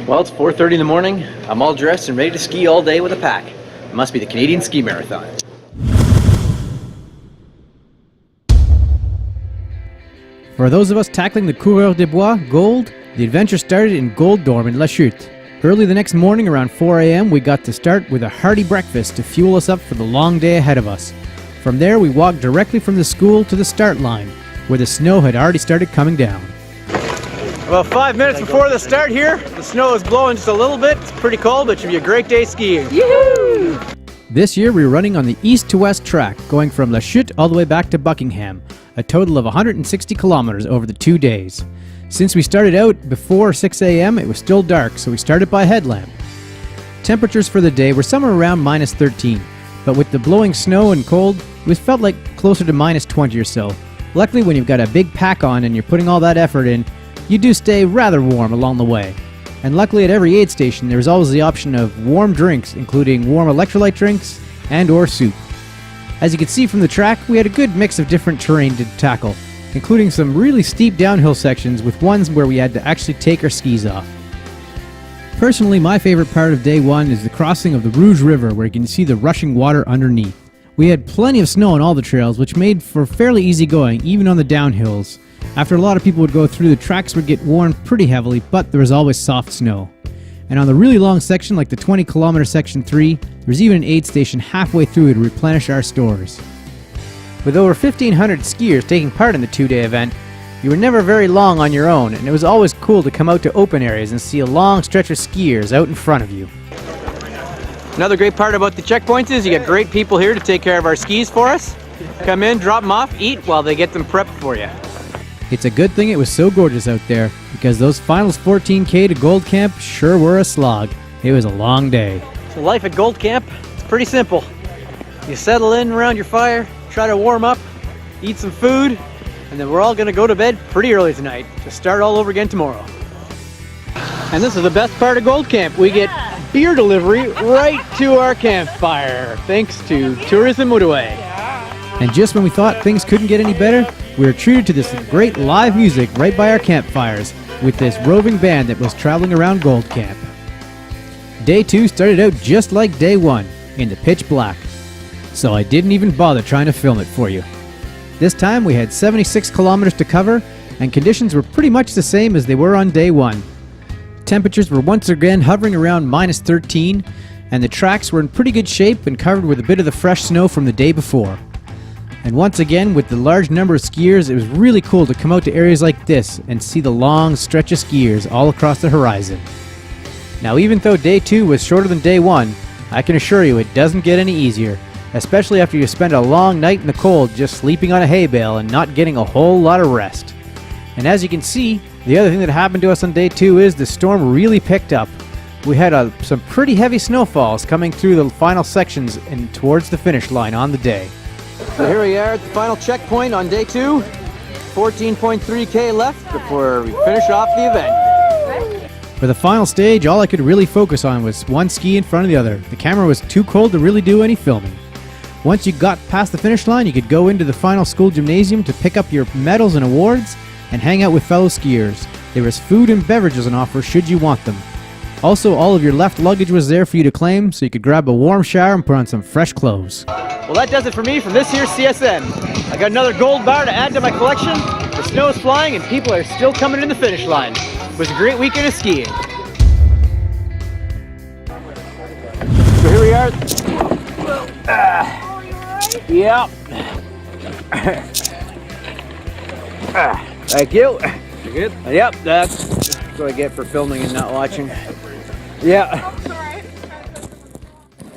Well, it's 4:30 in the morning. I'm all dressed and ready to ski all day with a pack. It must be the Canadian Ski Marathon. For those of us tackling the Coureur de Bois Gold, the adventure started in Gold Dorm in La Chute. Early the next morning around 4 a.m. we got to start with a hearty breakfast to fuel us up for the long day ahead of us. From there we walked directly from the school to the start line, where the snow had already started coming down. About 5 minutes before the start here, the snow is blowing just a little bit. It's pretty cold, but it should be a great day skiing. Yoo-hoo! This year we were running on the east to west track, going from La Chute all the way back to Buckingham, a total of 160 kilometers over the 2 days. Since we started out before 6 a.m. it was still dark, so we started by headlamp. Temperatures for the day were somewhere around -13, but with the blowing snow and cold, it felt like closer to -20 or so. Luckily, when you've got a big pack on and you're putting all that effort in, you do stay rather warm along the way. And luckily at every aid station there's always the option of warm drinks, including warm electrolyte drinks and or soup. As you can see from the track, we had a good mix of different terrain to tackle, including some really steep downhill sections with ones where we had to actually take our skis off. Personally, my favorite part of day one is the crossing of the Rouge River, where you can see the rushing water underneath. We had plenty of snow on all the trails, which made for fairly easy going, even on the downhills. After a lot of people would go through, the tracks would get worn pretty heavily, but there was always soft snow. And on the really long section, like the 20-kilometer section 3, there was even an aid station halfway through to replenish our stores. With over 1,500 skiers taking part in the 2-day event, you were never very long on your own, and it was always cool to come out to open areas and see a long stretch of skiers out in front of you. Another great part about the checkpoints is you get great people here to take care of our skis for us. Come in, drop them off, eat while they get them prepped for you. It's a good thing it was so gorgeous out there, because those final 14K to Gold Camp sure were a slog. It was a long day. So life at Gold Camp, it's pretty simple. You settle in around your fire, try to warm up, eat some food, and then we're all gonna go to bed pretty early tonight to start all over again tomorrow. And this is the best part of Gold Camp. We get beer delivery right to our campfire, thanks to Tourism Motorway. And just when we thought things couldn't get any better, we were treated to this great live music right by our campfires with this roving band that was traveling around Gold Camp. Day 2 started out just like day 1, in the pitch black. So I didn't even bother trying to film it for you. This time we had 76 kilometers to cover, and conditions were pretty much the same as they were on day 1. Temperatures were once again hovering around -13, and the tracks were in pretty good shape and covered with a bit of the fresh snow from the day before. And once again, with the large number of skiers, it was really cool to come out to areas like this and see the long stretch of skiers all across the horizon. Now, even though day 2 was shorter than day 1, I can assure you it doesn't get any easier, especially after you spend a long night in the cold just sleeping on a hay bale and not getting a whole lot of rest. And as you can see, the other thing that happened to us on day 2 is the storm really picked up. We had some pretty heavy snowfalls coming through the final sections and towards the finish line on the day. So here we are at the final checkpoint on day 2. 14.3K left before we finish off the event. For the final stage, all I could really focus on was one ski in front of the other. The camera was too cold to really do any filming. Once you got past the finish line, you could go into the final school gymnasium to pick up your medals and awards and hang out with fellow skiers. There was food and beverages on offer should you want them. Also, all of your left luggage was there for you to claim, so you could grab a warm shower and put on some fresh clothes. Well, that does it for me from this year's CSM. I got another gold bar to add to my collection. The snow is flying and people are still coming in the finish line. It was a great weekend of skiing. So here we are. Yep. Thank you. You good? Yep, that's what I get for filming and not watching. Yeah.